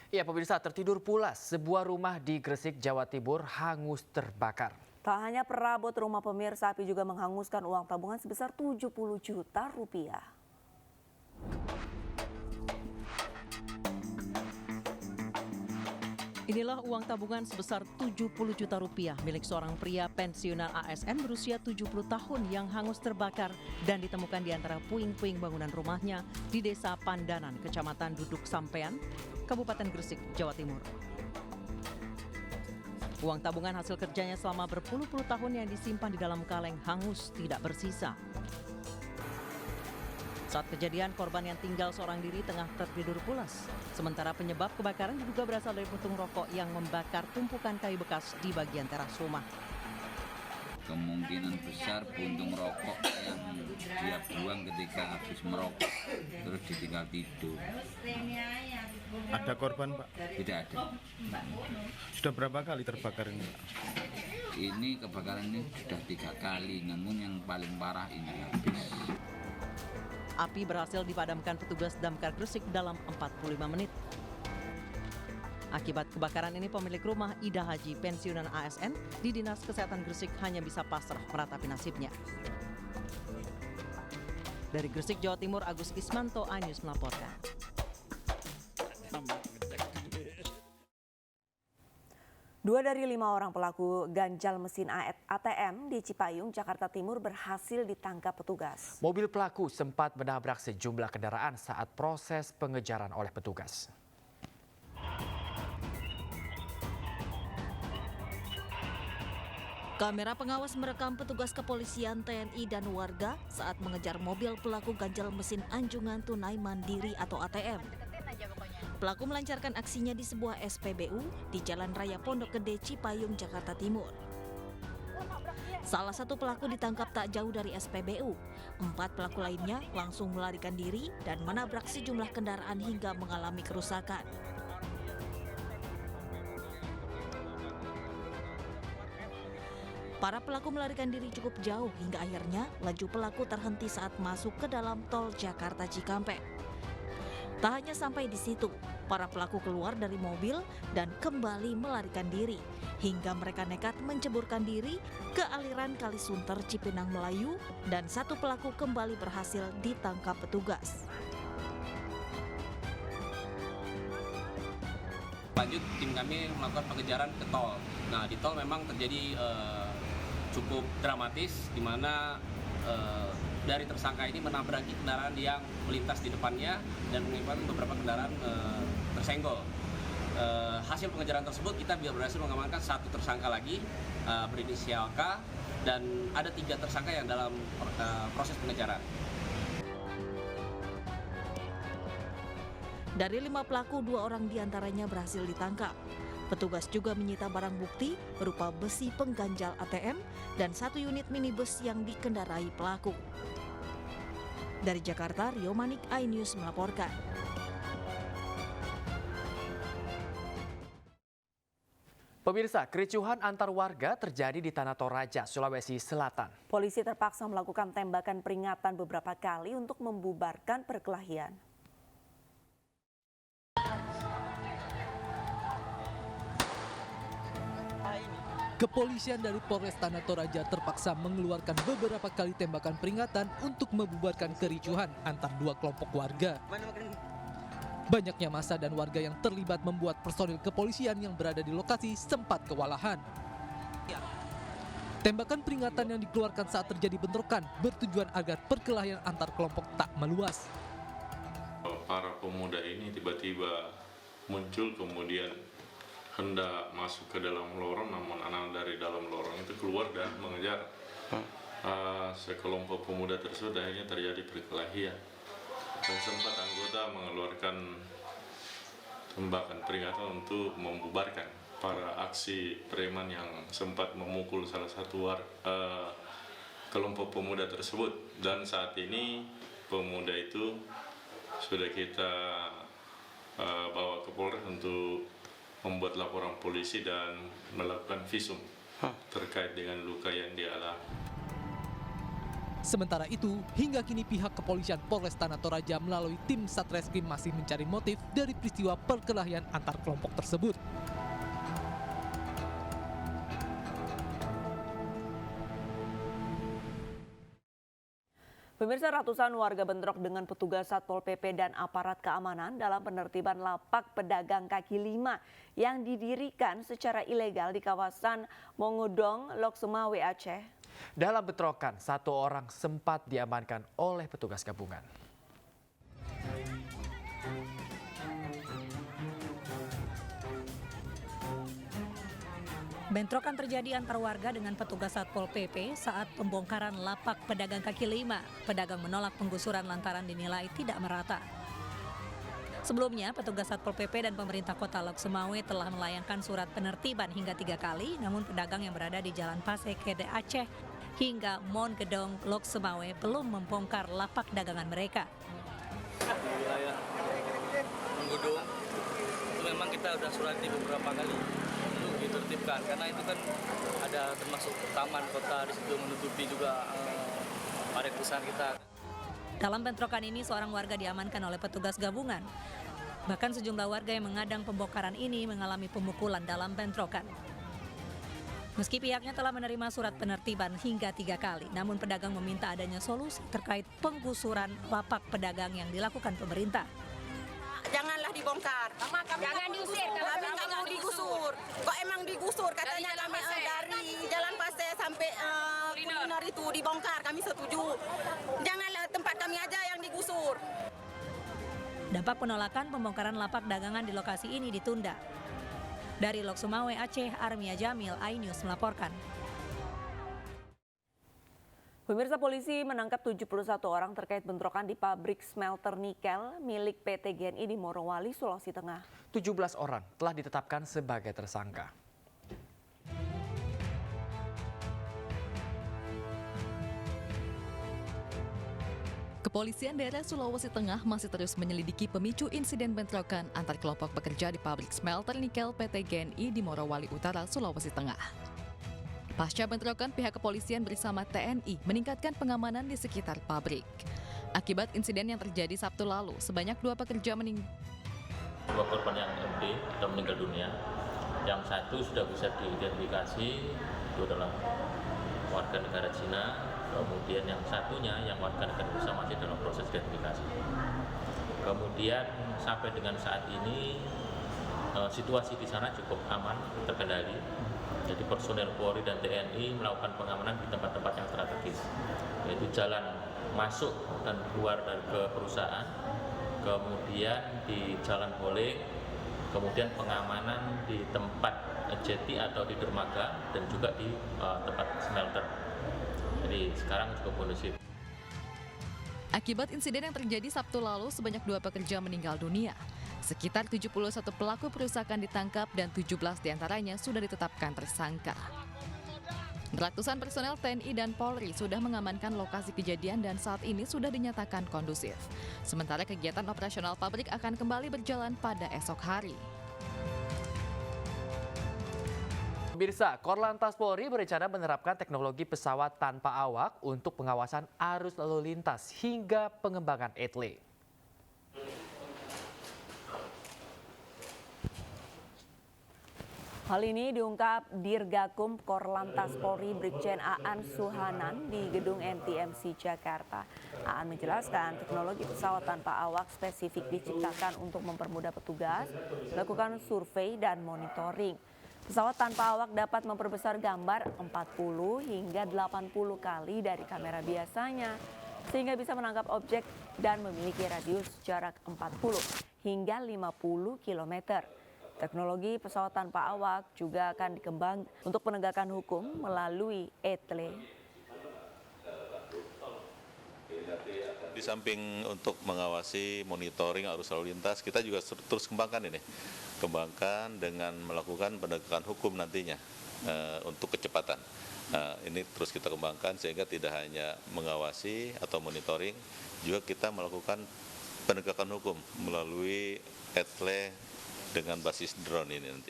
Ya, pemirsa, tertidur pulas, sebuah rumah di Gresik, Jawa Timur hangus terbakar. Tak hanya perabot rumah pemirsa, api juga menghanguskan uang tabungan sebesar 70 juta rupiah. Inilah uang tabungan sebesar 70 juta rupiah milik seorang pria pensiunan ASN berusia 70 tahun yang hangus terbakar dan ditemukan di antara puing-puing bangunan rumahnya di Desa Pandanan, Kecamatan Duduk Sampean, Kabupaten Gresik, Jawa Timur. Uang tabungan hasil kerjanya selama berpuluh-puluh tahun yang disimpan di dalam kaleng hangus tidak bersisa. Saat kejadian, korban yang tinggal seorang diri tengah tertidur pulas. Sementara penyebab kebakaran diduga berasal dari puntung rokok yang membakar tumpukan kayu bekas di bagian teras rumah. Kemungkinan besar puntung rokok yang dia buang ketika habis merokok, terus ditinggal tidur. Ada korban, Pak? Tidak ada. Sudah berapa kali terbakar ini, Pak? Ini kebakaran ini sudah 3 kali, namun yang paling parah ini habis. Api berhasil dipadamkan petugas damkar Gresik dalam 45 menit. Akibat kebakaran ini, pemilik rumah Ida Haji pensiunan ASN di Dinas Kesehatan Gresik hanya bisa pasrah meratapi nasibnya. Dari Gresik, Jawa Timur, Agus Ismanto, iNews melaporkan. Dua dari 5 orang pelaku ganjal mesin ATM di Cipayung, Jakarta Timur berhasil ditangkap petugas. Mobil pelaku sempat menabrak sejumlah kendaraan saat proses pengejaran oleh petugas. Kamera pengawas merekam petugas kepolisian, TNI, dan warga saat mengejar mobil pelaku ganjal mesin anjungan tunai mandiri atau ATM. Pelaku melancarkan aksinya di sebuah SPBU di Jalan Raya Pondok Gede, Cipayung, Jakarta Timur. Salah satu pelaku ditangkap tak jauh dari SPBU. 4 pelaku lainnya langsung melarikan diri dan menabrak sejumlah kendaraan hingga mengalami kerusakan. Para pelaku melarikan diri cukup jauh hingga akhirnya laju pelaku terhenti saat masuk ke dalam tol Jakarta Cikampek. Tak hanya sampai di situ, para pelaku keluar dari mobil dan kembali melarikan diri hingga mereka nekat menceburkan diri ke aliran Kali Sunter, Cipinang Melayu, dan 1 pelaku kembali berhasil ditangkap petugas. Lanjut, tim kami melakukan pengejaran ke tol. Nah, di tol memang terjadi cukup dramatis, di mana dari tersangka ini menabraki kendaraan yang melintas di depannya dan menyebabkan beberapa kendaraan tersenggol. Hasil pengejaran tersebut kita berhasil mengamankan 1 tersangka lagi berinisial K dan ada 3 tersangka yang dalam proses pengejaran. Dari 5 pelaku, 2 orang diantaranya berhasil ditangkap. Petugas juga menyita barang bukti berupa besi pengganjal ATM dan 1 unit minibus yang dikendarai pelaku. Dari Jakarta, Rio Manik, iNews melaporkan. Pemirsa, kericuhan antar warga terjadi di Tanah Toraja, Sulawesi Selatan. Polisi terpaksa melakukan tembakan peringatan beberapa kali untuk membubarkan perkelahian. Kepolisian dari Polres Tanah Toraja terpaksa mengeluarkan beberapa kali tembakan peringatan untuk membubarkan kericuhan antar 2 kelompok warga. Banyaknya massa dan warga yang terlibat membuat personil kepolisian yang berada di lokasi sempat kewalahan. Tembakan peringatan yang dikeluarkan saat terjadi bentrokan bertujuan agar perkelahian antar kelompok tak meluas. Para pemuda ini tiba-tiba muncul, kemudian hendak masuk ke dalam lorong, namun anak dari dalam lorong itu keluar dan mengejar sekelompok pemuda tersebut. Akhirnya terjadi perkelahian dan sempat anggota mengeluarkan tembakan peringatan untuk membubarkan para aksi preman yang sempat memukul salah satu kelompok pemuda tersebut. Dan saat ini pemuda itu sudah kita bawa ke Polres untuk membuat laporan polisi dan melakukan visum terkait dengan luka yang dialami. Sementara itu, hingga kini pihak kepolisian Polres Tanah Toraja melalui tim Satreskrim masih mencari motif dari peristiwa perkelahian antar kelompok tersebut. Pemirsa, ratusan warga bentrok dengan petugas Satpol PP dan aparat keamanan dalam penertiban lapak pedagang kaki lima yang didirikan secara ilegal di kawasan Mongudong, Lok Sumawe, Aceh. Dalam bentrokan, 1 orang sempat diamankan oleh petugas gabungan. Bentrokan terjadi antar warga dengan petugas Satpol PP saat pembongkaran lapak pedagang kaki lima. Pedagang menolak penggusuran lantaran dinilai tidak merata. Sebelumnya, petugas Satpol PP dan pemerintah kota Lok Sumawe telah melayangkan surat penertiban hingga 3 kali, namun pedagang yang berada di Jalan Pasek, Kede Aceh, hingga Mon Gedong, Lok Sumawe belum membongkar lapak dagangan mereka. Di wilayah Gedong, itu memang kita sudah surati beberapa kali untuk ditertibkan, karena itu kan ada termasuk taman kota di situ, menutupi juga area perusahaan kita. Dalam bentrokan ini, seorang warga diamankan oleh petugas gabungan. Bahkan sejumlah warga yang mengadang pembongkaran ini mengalami pemukulan dalam bentrokan. Meski pihaknya telah menerima surat penertiban hingga 3 kali, namun pedagang meminta adanya solusi terkait penggusuran lapak pedagang yang dilakukan pemerintah. Janganlah dibongkar. Jangan diusir. Kami nggak mau digusur. Kok emang digusur? Katanya kami dari Jalan Pasir sampai kuliner itu dibongkar. Kami setuju. Janganlah tempat kami aja yang digusur. Dampak penolakan pembongkaran lapak dagangan di lokasi ini ditunda. Dari Lok Sumawe, Aceh, Armia Jamil, iNews melaporkan. Pemirsa, polisi menangkap 71 orang terkait bentrokan di pabrik smelter nikel milik PT GNI di Morowali, Sulawesi Tengah. 17 orang telah ditetapkan sebagai tersangka. Kepolisian daerah Sulawesi Tengah masih terus menyelidiki pemicu insiden bentrokan antar kelompok pekerja di pabrik smelter nikel PT GNI di Morowali Utara, Sulawesi Tengah. Pasca bentrokan, pihak kepolisian bersama TNI meningkatkan pengamanan di sekitar pabrik. Akibat insiden yang terjadi Sabtu lalu, sebanyak 2 pekerja meninggal. 2 korban yang MD sudah meninggal dunia. Yang 1 sudah bisa diidentifikasi, itu adalah warga negara Cina. Kemudian yang satunya, yang warga negara Indonesia masih dalam proses identifikasi. Kemudian sampai dengan saat ini situasi di sana cukup aman, terkendali. Jadi personel Polri dan TNI melakukan pengamanan di tempat-tempat yang strategis, yaitu jalan masuk dan keluar dari ke perusahaan, kemudian di jalan Boling, kemudian pengamanan di tempat jeti atau di dermaga, dan juga di tempat smelter. Jadi sekarang cukup kondusif. Akibat insiden yang terjadi Sabtu lalu, sebanyak 2 pekerja meninggal dunia. Sekitar 71 pelaku perusakan ditangkap dan 17 diantaranya sudah ditetapkan tersangka. Ratusan personel TNI dan Polri sudah mengamankan lokasi kejadian dan saat ini sudah dinyatakan kondusif. Sementara kegiatan operasional pabrik akan kembali berjalan pada esok hari. Pemirsa, Korlantas Polri berencana menerapkan teknologi pesawat tanpa awak untuk pengawasan arus lalu lintas hingga pengembangan etle. Hal ini diungkap Dirgakum Korlantas Polri Brigjen Aan Suhanan di gedung NTMC Jakarta. Aan menjelaskan teknologi pesawat tanpa awak spesifik diciptakan untuk mempermudah petugas melakukan survei dan monitoring. Pesawat tanpa awak dapat memperbesar gambar 40 hingga 80 kali dari kamera biasanya, sehingga bisa menangkap objek dan memiliki radius jarak 40 hingga 50 km. Teknologi pesawat tanpa awak juga akan dikembangkan untuk penegakan hukum melalui etle. Di samping untuk mengawasi monitoring arus lalu lintas, kita juga terus kembangkan ini. Kembangkan dengan melakukan penegakan hukum nantinya untuk kecepatan. Ini terus kita kembangkan sehingga tidak hanya mengawasi atau monitoring, juga kita melakukan penegakan hukum melalui etle dengan basis drone ini nanti.